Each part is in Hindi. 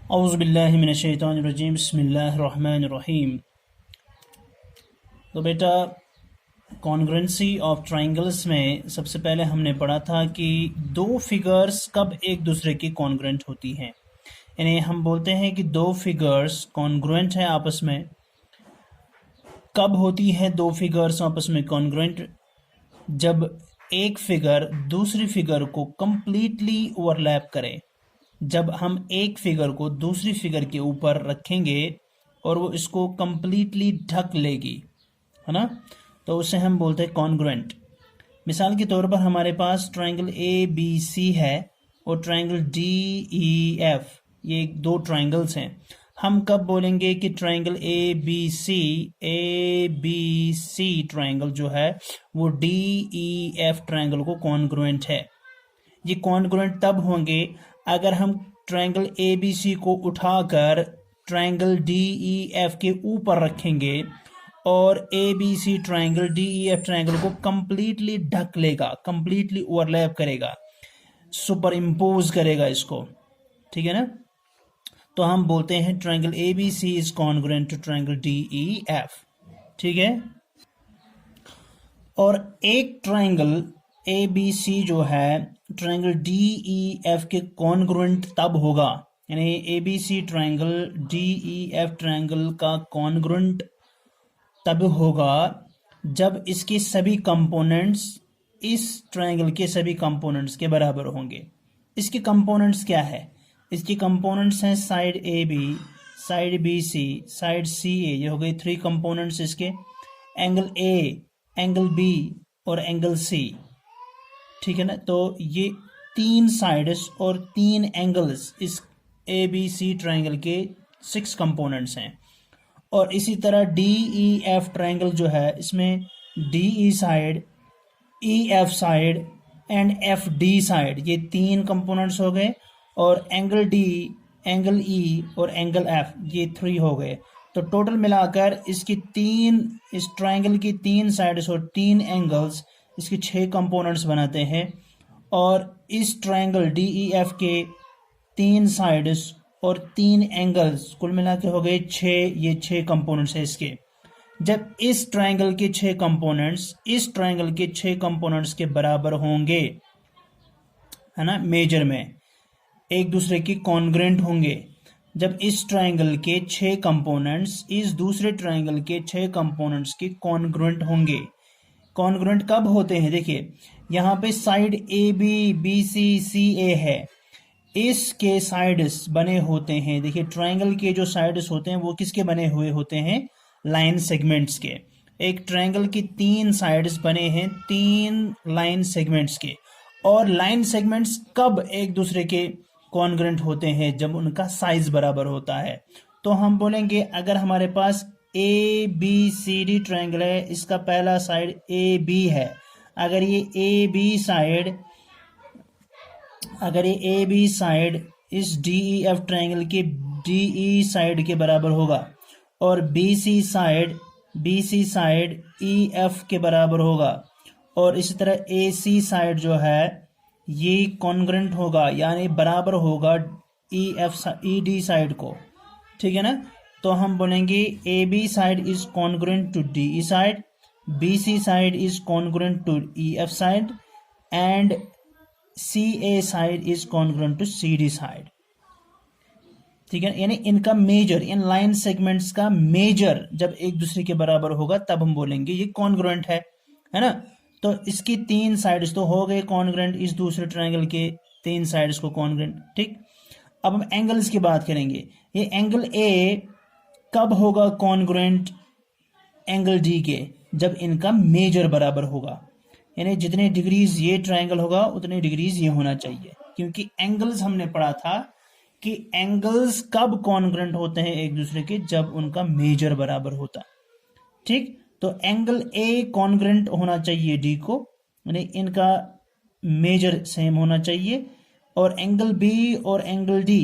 औज़ुबिल्लाहिमिनश्शैतानिर्रजीम बिस्मिल्लाहिर्रहमानिर्रहीम। तो बेटा, कॉन्ग्रुएंसी ऑफ ट्राइंगल्स में सबसे पहले हमने पढ़ा था कि दो फिगर्स कब एक दूसरे की कॉन्ग्रुएंट होती हैं। यानी हम बोलते हैं कि दो फिगर्स कॉन्ग्रुएंट हैं आपस में। कब होती है दो फिगर्स आपस में कॉन्ग्रुएंट? जब एक फिगर दूसरी फिगर को कंप्लीटली ओवरलैप करे। जब हम एक फिगर को दूसरी फिगर के ऊपर रखेंगे और वो इसको कंप्लीटली ढक लेगी, है ना, तो उसे हम बोलते हैं कॉन्ग्रुएंट। मिसाल के तौर पर हमारे पास ट्रायंगल ए बी सी है और ट्रायंगल डी ई एफ, ये दो ट्रायंगल्स हैं। हम कब बोलेंगे कि triangle A B C triangle जो है वो डी ई एफ ट्रायंगल को कॉन्ग्रुएंट है। ये कॉन्ग्रुएंट तब होंगे अगर हम ट्रायंगल ए बी सी को उठाकर ट्रायंगल डी ई एफ के ऊपर रखेंगे और A B C triangle D E F triangle को कंप्लीटली ढक लेगा, कंप्लीटली ओवरलैप करेगा, सुपर इम्पोज करेगा इसको, ठीक है ना। तो हम बोलते हैं triangle A B C is congruent to triangle D E F, ठीक है। और एक ट्रायंगल ए बी सी जो है ट्रायंगल डी ई एफ के कॉन्ग्रुएंट तब होगा, यानी A B C triangle D E F triangle का कॉन्ग्रुएंट तब होगा जब इसके सभी कंपोनेंट्स इस ट्रायंगल के सभी कंपोनेंट्स के बराबर होंगे। इसके कंपोनेंट्स क्या है? इसके कंपोनेंट्स हैं side A B, side B C, side C A, ये हो गई थ्री कंपोनेंट्स इसके। एंगल ए, एंगल बी और एंगल सी, ठीक है ना। तो ये तीन साइड्स और तीन एंगल्स इस ए बी सी ट्रायंगल के 6 कंपोनेंट्स हैं। और इसी तरह डी ई एफ ट्रायंगल जो है इसमें D E side, E F side and F D side, ये 3 कंपोनेंट्स हो गए। और एंगल डी, एंगल ई और एंगल एफ, ये 3 हो गए। तो टोटल मिलाकर इसकी इस ट्रायंगल की 3 साइड्स और 3 एंगल्स इसके 6 कंपोनेंट्स बनाते हैं। और इस ट्रायंगल डी ई एफ के 3 साइड्स और 3 एंगल्स कुल मिला के हो गए 6, ये 6 कंपोनेंट्स है इसके। जब इस ट्रायंगल के 6 कंपोनेंट्स इस ट्रायंगल के 6 कंपोनेंट्स के बराबर होंगे, है ना, मेजर में एक दूसरे की कॉन्ग्रुएंट होंगे। जब इस ट्रायंगल के 6 कंपोनेंट्स इस दूसरे ट्रायंगल के 6 कंपोनेंट्स के कॉन्ग्रुएंट होंगे। कॉन्ग्रुएंट कब होते हैं? देखिए यहाँ पे side A B, B C, C A है, इसके साइड्स बने होते हैं। देखिए ट्रायंगल के जो साइड्स होते हैं वो किसके बने हुए होते हैं? लाइन सेगमेंट्स के। एक ट्रायंगल की 3 साइड्स बने हैं 3 लाइन सेगमेंट्स के। और लाइन सेगमेंट्स कब एक दूसरे के कॉन्ग्रुएंट होते हैं? जब उनका साइज बराबर होता है। तो हम बोलेंगे अगर हमारे पास A B C D triangle है, इसका पहला साइड ए बी है, अगर ये ए बी साइड इस डी ई एफ ट्रायंगल के डी ई साइड के बराबर होगा और B C side E F के बराबर होगा, और इसी तरह ए सी साइड जो है ये कॉन्ग्रुएंट होगा, यानी बराबर होगा ई डी साइड को, ठीक है ना। तो हम बोलेंगे A B side is congruent to D E side, B C side is congruent to E F side and C A side is congruent to C D side, ठीक है। यानी इनका मेजर, इन लाइन सेगमेंट्स का मेजर जब एक दूसरे के बराबर होगा तब हम बोलेंगे ये कॉन्ग्रुएंट है ना। तो इसकी 3 साइड्स तो हो गए कॉन्ग्रुएंट, इस दूसरे ट्रायंगल के 3 साइड्स को कॉन्ग्रुएंट, ठीक। अब हम एंगल्स की बात करेंगे। ये एंगल ए कब होगा कॉन्ग्रुएंट एंगल डी के? जब इनका मेजर बराबर होगा, यानी जितने डिग्रीज ये ट्रायंगल होगा उतने डिग्रीज ये होना चाहिए। क्योंकि एंगल्स हमने पढ़ा था कि एंगल्स कब कॉन्ग्रुएंट होते हैं एक दूसरे के? जब उनका मेजर बराबर होता, ठीक। तो एंगल ए कॉन्ग्रुएंट होना चाहिए डी को, यानी इनका मेजर सेम होना चाहिए। और एंगल बी और एंगल डी,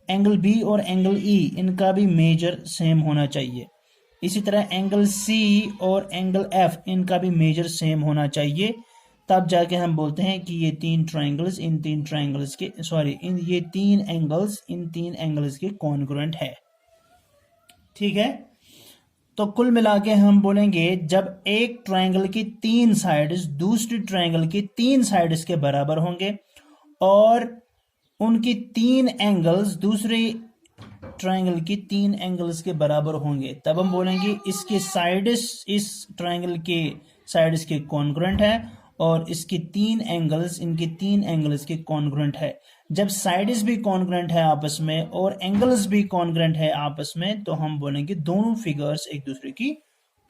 एंगल बी और एंगल ई, इनका भी मेजर सेम होना चाहिए। इसी तरह एंगल सी और एंगल एफ, इनका भी मेजर सेम होना चाहिए। तब जाके हम बोलते हैं कि ये तीन ट्राइंगल्स इन तीन ट्राइंगल्स के ये तीन एंगल्स इन तीन एंगल्स के कॉन्ग्रुएंट है। ठीक है, तो कुल मिला के हम बोलेंगे जब एक ट्राइंगल की तीन साइड्स दूसरी ट्राइंगल की तीन साइड्स के बराबर होंगे और उनकी तीन एंगल्स दूसरे ट्राइंगल की तीन एंगल्स के बराबर होंगे, तब हम बोलेंगे इसके साइड्स इस ट्राइंगल के साइड्स के कॉन्ग्रुएंट है और इसके तीन एंगल्स इनके तीन एंगल्स के कॉन्ग्रुएंट है। जब साइड्स भी कॉन्ग्रुएंट है आपस में और एंगल्स भी कॉन्ग्रुएंट है आपस में, तो हम बोलेंगे दोनों फिगर्स एक दूसरे की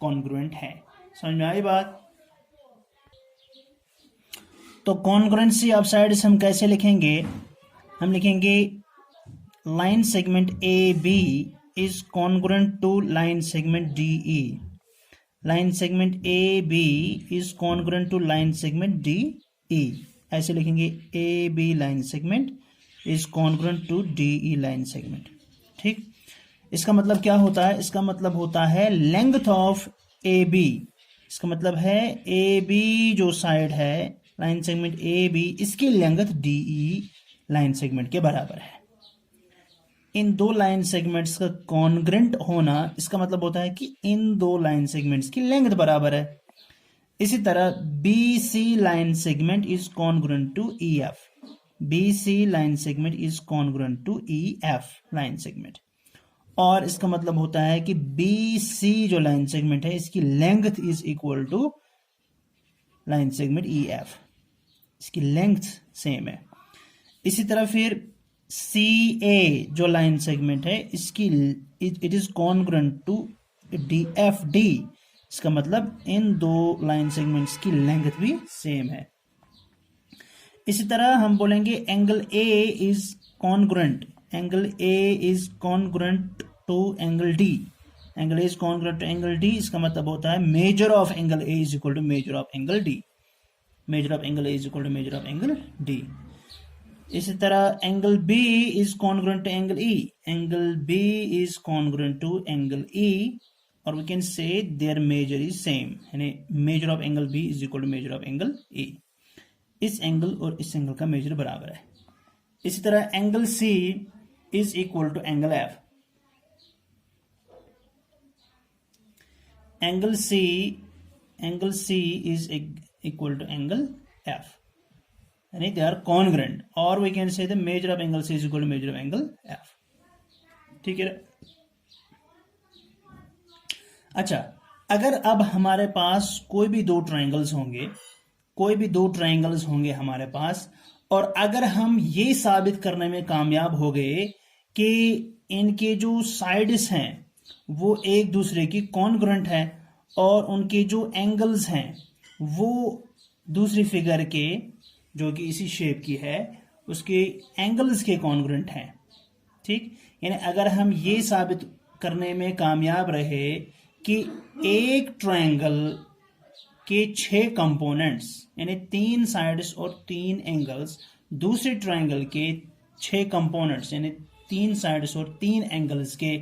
कॉन्ग्रुएंट है। समझ में आई बात? तो कॉन्ग्रुएंसी ऑफ साइड्स हम कैसे लिखेंगे? हम लिखेंगे line segment A B is congruent to line segment D E. Line segment A B is congruent to line segment D E. ऐसे लिखेंगे A B line segment is congruent to D E line segment. ठीक, इसका मतलब क्या होता है? इसका मतलब होता है लेंथ ऑफ ए बी। इसका मतलब है ए बी जो साइड है लाइन सेगमेंट ए बी, इसकी length D E line segment के बराबर है। इन दो लाइन सेगमेंट्स का कॉन्ग्रुएंट होना, इसका मतलब होता है कि इन दो लाइन सेगमेंट्स की लेंथ बराबर है। इसी तरह B C line segment is congruent to E F. B C line segment is congruent to E F line segment. और इसका मतलब होता है कि बी सी जो लाइन सेगमेंट है इसकी length is equal to line segment E F, इसकी लेंथ सेम है। इसी तरह फिर सी ए जो लाइन सेगमेंट है इसकी it is congruent to D F D. इसका मतलब इन दो लाइन सेगमेंट्स की लेंथ भी सेम है। इसी तरह हम बोलेंगे angle A is congruent, angle A is congruent to angle D. Angle A is congruent to angle D, इसका मतलब होता है measure of angle A is equal to measure of angle D. Measure of angle A is equal to measure of angle D. इसी तरह angle B is congruent to angle E. Angle B is congruent to angle E और we can say their measure is same, यानी measure of angle B is equal to measure of angle E. इस एंगल और इस एंगल का मेजर बराबर है। इसी तरह angle C is equal to angle F. Angle C is equal to angle F, यानी दे आर कॉन्ग्रुएंट और we can say the measure of angle C is equal to measure of angle F. ठीक है। अच्छा, अगर अब हमारे पास कोई भी दो ट्राइंगल्स होंगे हमारे पास, और अगर हम ये साबित करने में कामयाब हो गए कि इनके जो साइड्स हैं वो एक दूसरे की कॉन्ग्रुएंट है और उनके जो एंगल्स हैं वो दूसरी फिगर के जो कि इसी शेप की है उसके एंगल्स के कॉन्ग्रुएंट हैं। ठीक, यानी अगर हम ये साबित करने में कामयाब रहे कि एक ट्रायंगल के 6 कंपोनेंट्स यानी 3 साइड्स और 3 एंगल्स दूसरे ट्रायंगल के 6 कंपोनेंट्स यानी 3 साइड्स और 3 एंगल्स के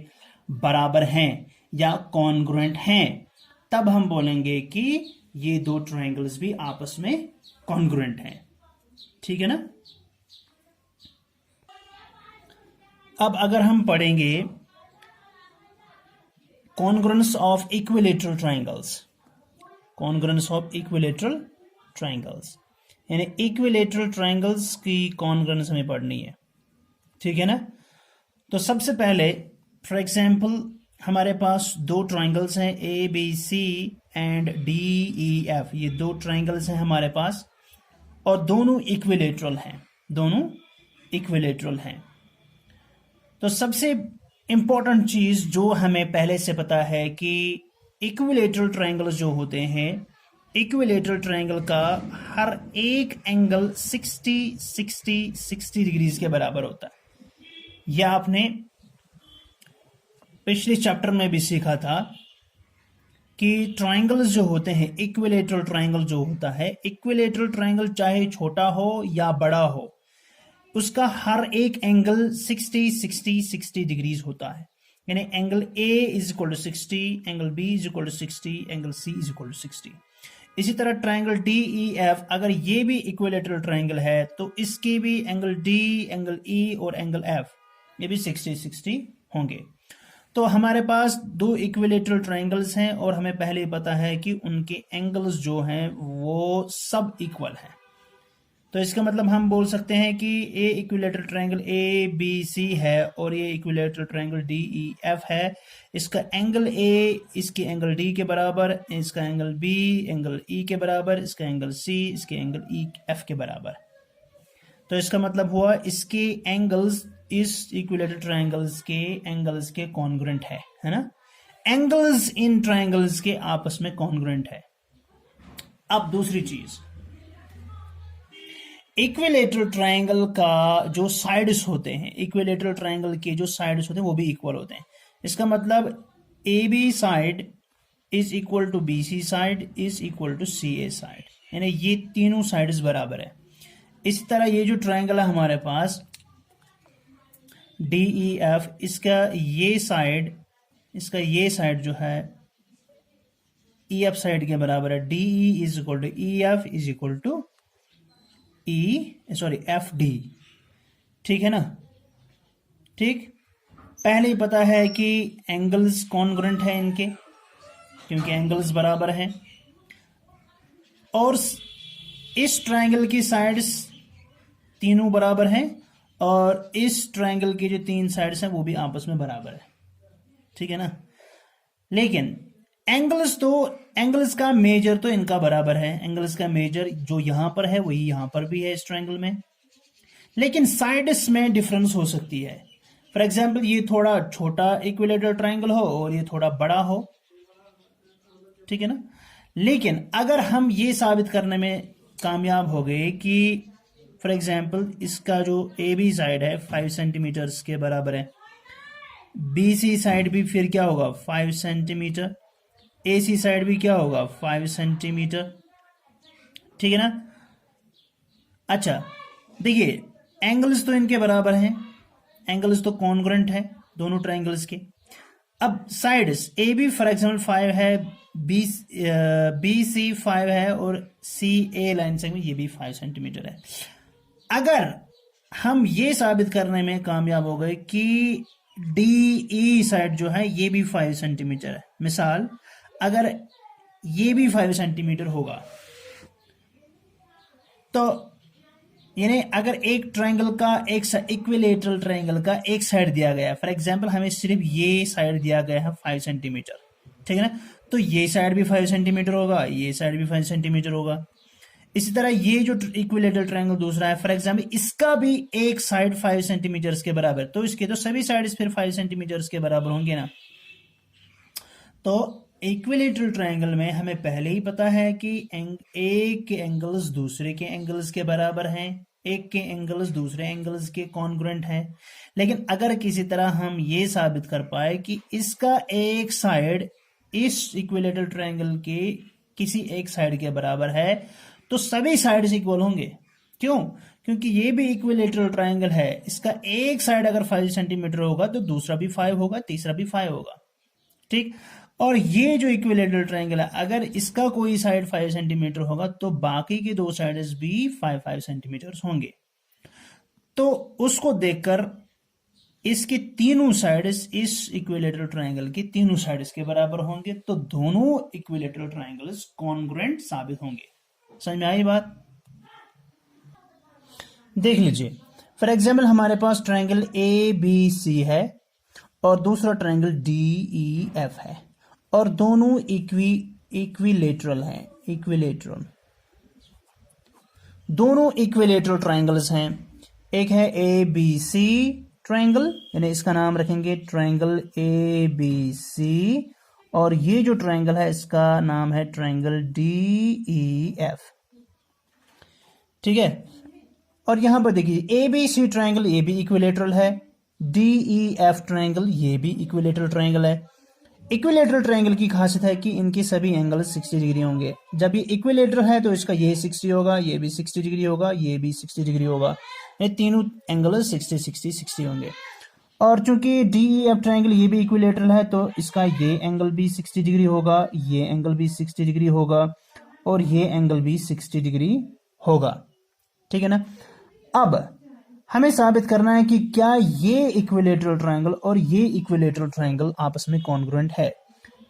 बराबर हैं या कॉन्ग्रुएंट हैं, तब हम बोलेंगे कि ये दो ट्रायंगल्स भी आपस में कॉन्ग्रुएंट हैं। ठीक है ना। अब अगर हम पढ़ेंगे congruence of equilateral triangles, congruence of equilateral triangles यानी इक्विलैटरल ट्रायंगल्स की कॉन्ग्रुएंस हमें पढ़नी है। ठीक है ना। तो सबसे पहले फॉर एग्जांपल हमारे पास दो ट्रायंगल्स हैं A B C and D E F. ये दो ट्रायंगल्स हैं हमारे पास और दोनों इक्विलैटरल हैं, दोनों इक्विलैटरल हैं। तो सबसे इंपॉर्टेंट चीज जो हमें पहले से पता है कि इक्विलैटरल ट्रायंगल्स जो होते हैं, इक्विलैटरल ट्रायंगल का हर एक एंगल 60 डिग्रीज के बराबर होता है। यह आपने पिछले चैप्टर में भी सीखा था कि ट्रायंगल्स जो होते हैं, इक्विलैटरल ट्रायंगल जो होता है, इक्विलैटरल ट्रायंगल चाहे छोटा हो या बड़ा हो, उसका हर एक एंगल 60 डिग्रीज होता है। यानी angle A is equal to 60, angle B is equal to 60, angle C is equal to 60। इसी तरह ट्रायंगल डी ई एफ, अगर ये भी इक्विलेटरल ट्रायंगल है तो इसके भी एंगल डी, एंगल ई और एंगल एफ ये भी 60-60 होंगे। तो हमारे पास दो इक्विलेटरल ट्रायंगल्स हैं और हमें पहले ही पता है कि उनके एंगल्स जो हैं वो सब इक्वल हैं। तो इसका मतलब हम बोल सकते हैं कि a equilateral triangle A B C है और ये equilateral triangle D E F है। इसका एंगल ए इसके एंगल डी के बराबर, इसका एंगल बी एंगल ई के बराबर, इसका एंगल सी इसके एंगल ई एफ के बराबर। तो इसका मतलब हुआ इसके एंगल्स इस इक्विलेटरल ट्रायंगल्स के एंगल्स के कॉन्ग्रुएंट है ना। एंगल्स इन ट्रायंगल्स के आपस में कॉन्ग्रुएंट है। अब दूसरी चीज, इक्विलेटरल ट्रायंगल का जो साइड्स होते हैं, इक्विलेटरल ट्रायंगल के जो साइड्स होते हैं वो भी इक्वल होते हैं। इसका मतलब A B side is equal to B C side is equal to C A side, यानी ये तीनों साइड्स बराबर है। इसी तरह ये जो ट्रायंगल है हमारे पास डी ई एफ, इसका ये साइड जो है ई एफ साइड के बराबर है। D E is equal to E F is equal to F D, ठीक है ना। ठीक, पहले ही पता है कि एंगल्स कॉन्ग्रुएंट है इनके, क्योंकि एंगल्स बराबर हैं और इस ट्रायंगल की साइड्स तीनों बराबर हैं और इस ट्रायंगल की जो तीन साइड्स हैं वो भी आपस में बराबर है, ठीक है ना। लेकिन एंगल्स का मेजर तो इनका बराबर है, एंगल्स का मेजर जो यहां पर है वही यहां पर भी है इस ट्रायंगल में, लेकिन साइड्स में डिफरेंस हो सकती है। फॉर एग्जांपल ये थोड़ा छोटा इक्विलेटरल ट्रायंगल हो और ये थोड़ा बड़ा हो, ठीक है ना। लेकिन अगर हम ये साबित करने में कामयाब हो गए कि फॉर एग्जांपल इसका जो ए बी साइड है 5 सेंटीमीटर के बराबर है, बी सी साइड भी फिर क्या होगा 5 सेंटीमीटर, ए सी साइड भी क्या होगा 5 सेंटीमीटर, ठीक है ना। अच्छा देखिए, एंगल्स तो इनके बराबर हैं, एंगल्स तो कॉन्ग्रुएंट है दोनों ट्रायंगल्स के। अब sides A B for example 5 है, बी सी 5 है और सी ए लाइन से ये भी 5 सेंटीमीटर है। अगर हम ये साबित करने में कामयाब हो गए कि डी ई साइड जो है ये भी 5 सेंटीमीटर है, मिसाल अगर ये भी 5 सेंटीमीटर होगा, तो यानी अगर एक ट्रायंगल का इक्विलेटरल ट्रायंगल का एक साइड दिया गया है, फॉर एग्जांपल हमें सिर्फ ये साइड दिया गया है 5 सेंटीमीटर, ठीक है ना, तो ये साइड भी 5 सेंटीमीटर होगा, ये साइड भी 5 सेंटीमीटर होगा। इसी तरह ये जो इक्विलेटरल ट्रायंगल दूसरा है, फॉर एग्जांपल इसका भी एक साइड 5 सेंटीमीटर के बराबर, तो इसके तो सभी साइड्स फिर 5 सेंटीमीटर के बराबर होंगे ना। तो इक्विलेटरल ट्रायंगल में हमें पहले ही पता है कि एक के एंगल्स दूसरे के एंगल्स के बराबर हैं, एक के एंगल्स दूसरे एंगल्स के कॉन्ग्रुएंट हैं। लेकिन अगर किसी तरह हम ये साबित कर पाए कि इसका एक साइड इस इक्विलेटरल ट्रायंगल के किसी एक साइड के बराबर है, तो सभी साइड्स इक्वल होंगे। क्यों? क्योंकि ये भी इक्विलेटरल ट्रायंगल है, इसका एक साइड अगर 5 सेंटीमीटर होगा तो दूसरा भी 5 होगा, तीसरा भी 5 होगा, ठीक। और ये जो इक्विलेटरल ट्रायंगल है, अगर इसका कोई साइड 5 सेंटीमीटर होगा तो बाकी के दो साइड्स भी 5-5 सेंटीमीटर होंगे। तो उसको देखकर इसके तीनों साइड्स इस इक्विलेटरल ट्रायंगल के तीनों साइड्स के बराबर होंगे, तो दोनों इक्विलेटरल ट्रायंगल्स कॉन्ग्रुएंट साबित होंगे। समझ में आई बात? देख लीजिए, फॉर एग्जाम्पल हमारे पास ट्रायंगल ए बी सी है और दूसरा ट्रायंगल डी ई एफ है और दोनों इक्विलेटरल हैं, दोनों इक्विलेटरल ट्रायंगल्स हैं। एक है ए बी सी ट्रायंगल, यानी इसका नाम रखेंगे ट्रायंगल ए बी सी, और ये जो ट्रायंगल है इसका नाम है ट्रायंगल डी ई एफ, ठीक है। और यहां पर देखिए ए बी सी ट्रायंगल ये भी इक्विलेटरल है, डी ई एफ ट्रायंगल ये भी इक्विलेटरल ट्रायंगल है। इक्विलेटरल ट्रायंगल की खासियत है कि इनके सभी एंगल 60 डिग्री होंगे। जब ये इक्विलेटरल है तो इसका ये 60 होगा, ये भी 60 डिग्री होगा, ये भी 60 डिग्री होगा, ये तीनों एंगल 60-60-60 होंगे। और चूंकि डी ई एफ ट्रायंगल ये भी इक्विलेटरल है तो इसका ये एंगल भी 60 डिग्री होगा, ये एंगल भी 60 डिग्री होगा, और ये एंगल भी 60 डिग्री होगा। ठीक है ना। अब हमें साबित करना है कि क्या ये इक्विलेटरल ट्रायंगल और ये इक्विलेटरल ट्रायंगल आपस में कॉन्ग्रुएंट है।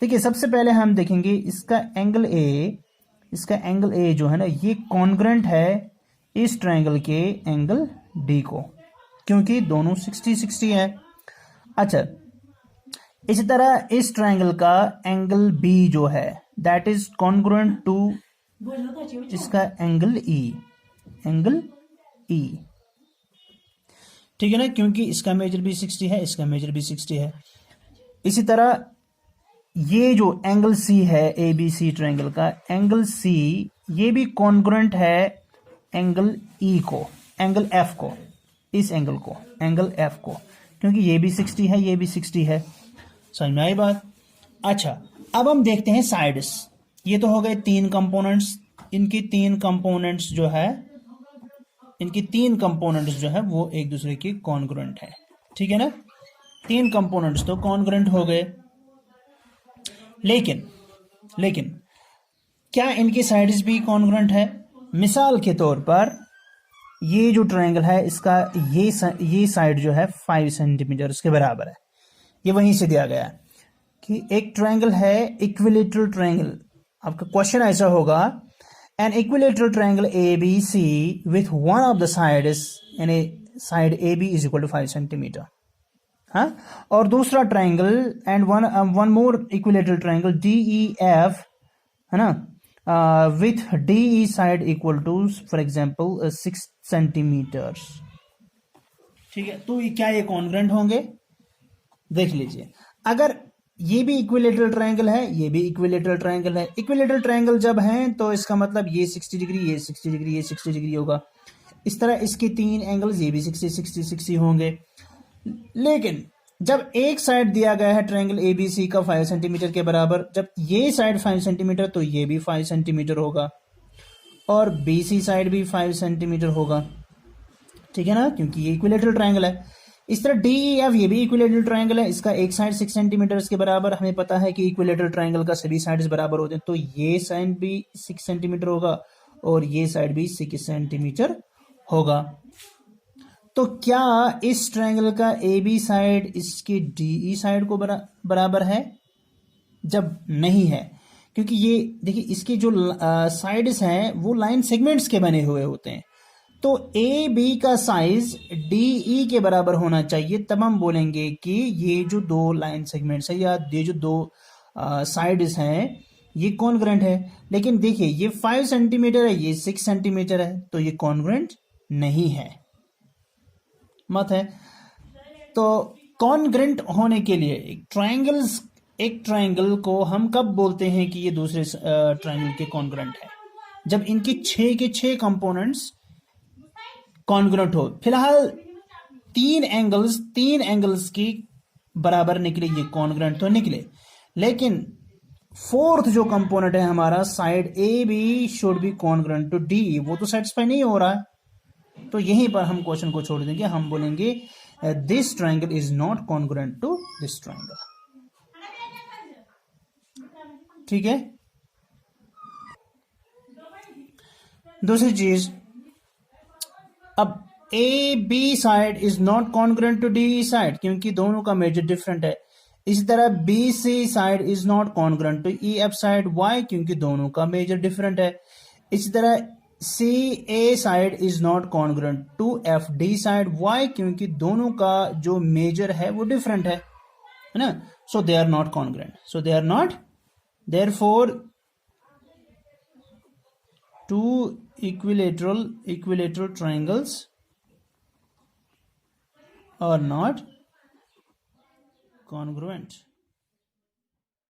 देखिए सबसे पहले हम देखेंगे इसका एंगल ए जो है ना ये कॉन्ग्रुएंट है इस ट्रायंगल के एंगल डी को, क्योंकि दोनों 60-60 है। अच्छा, इसी तरह इस ट्रायंगल का एंगल बी जो है दैट इज कॉन्ग्रुएंट टू इसका एंगल ई। ठीक है ना, क्योंकि इसका मेजर भी 60 है, इसका मेजर भी 60 है। इसी तरह ये जो एंगल सी है ए बी सी ट्रायंगल का एंगल सी ये भी कॉन्ग्रुएंट है एंगल ई को, एंगल एफ को, इस एंगल को, एंगल एफ को, क्योंकि ये भी 60 है, ये भी 60 है। समझ में आई बात। अच्छा, अब हम देखते हैं साइड्स। ये तो हो गए 3 कंपोनेंट्स। इनकी 3 कंपोनेंट्स जो है वो एक दूसरे के कॉन्ग्रुएंट है। ठीक है ना, 3 कंपोनेंट्स तो कॉन्ग्रुएंट हो गए। लेकिन क्या इनकी साइड्स भी कॉन्ग्रुएंट है? मिसाल के तौर पर ये जो ट्रायंगल है इसका ये साइड जो है 5 सेंटीमीटर के बराबर है। ये वहीं से दिया गया है कि एक ट्रायंगल है इक्विलेटरल ट्रायंगल। आपका क्वेश्चन ऐसा होगा, an equilateral triangle A B C with one of the sides यानी side A B is equal to 5 centimetre. हाँ, और दूसरा triangle and one more equilateral triangle D E F है ना, with D E side equal to for example 6 centimetre. ठीक है, तो क्या ये कॉन्ग्रुएंट होंगे? देख लीजिए, अगर ये भी इक्विलेटरल ट्रायंगल है, ये भी इक्विलेटरल ट्रायंगल है। इक्विलेटरल ट्रायंगल जब है तो इसका मतलब ये 60 डिग्री, ये 60 डिग्री, ये 60 डिग्री होगा। इस तरह इसके 3 एंगल्स ये भी 60 60 60 होंगे। लेकिन जब एक साइड दिया गया है ट्रायंगल ए बी सी का 5 सेंटीमीटर के बराबर, जब ये साइड 5 सेंटीमीटर तो ये भी 5 सेंटीमीटर होगा और बी सी साइड भी 5 सेंटीमीटर होगा। ठीक है ना, क्योंकि ये इक्विलेटरल ट्रायंगल है। इस तरह डी ई एफ ये भी इक्विलेटरल ट्रायंगल है, इसका एक साइड 6 सेंटीमीटर के बराबर। हमें पता है कि इक्विलेटरल ट्रायंगल का सभी साइड्स बराबर होते हैं, तो ये साइड भी 6 सेंटीमीटर होगा और ये साइड भी 6 सेंटीमीटर होगा। तो क्या इस ट्रायंगल का ए बी साइड इसकी डी ई साइड को बराबर है? जब नहीं है, क्योंकि ये देखिए इसके जो साइड्स हैं वो लाइन सेगमेंट्स के बने हुए होते हैं, तो ए बी का साइज डी ई के बराबर होना चाहिए। तब हम बोलेंगे कि ये जो 2 लाइन सेगमेंट्स है या ये जो 2 साइड्स हैं ये कॉन्ग्रुएंट है। लेकिन देखिए ये 5 सेंटीमीटर है, ये 6 सेंटीमीटर है, तो ये कॉन्ग्रुएंट नहीं है, मत है। तो कॉन्ग्रुएंट होने के लिए एक ट्रायंगल को हम कब बोलते हैं कि ये दूसरे ट्रायंगल के कॉन्ग्रुएंट है? जब इनके 6 के 6 कंपोनेंट्स कॉन्ग्रुएंट हो। फिलहाल 3 एंगल्स की बराबर निकले, ये कॉन्ग्रुएंट तो निकले। लेकिन फोर्थ जो कंपोनेंट है हमारा side A B should be congruent to D, वो तो सेटिस्फाई नहीं हो रहा है, तो यहीं पर हम क्वेश्चन को छोड़ देंगे। हम बोलेंगे this triangle is not congruent to this triangle. ठीक है। दूसरी चीज, अब A B side is not congruent to D side, क्योंकि दोनों का मेजर डिफरेंट है। इसी तरह B C side is not congruent to E F side, why? क्योंकि दोनों का मेजर डिफरेंट है। इसी तरह C A side is not congruent to F D side, why? क्योंकि दोनों का जो मेजर है वो डिफरेंट है ना, so they are not congruent, so they are not, therefore two equilateral triangles are not congruent.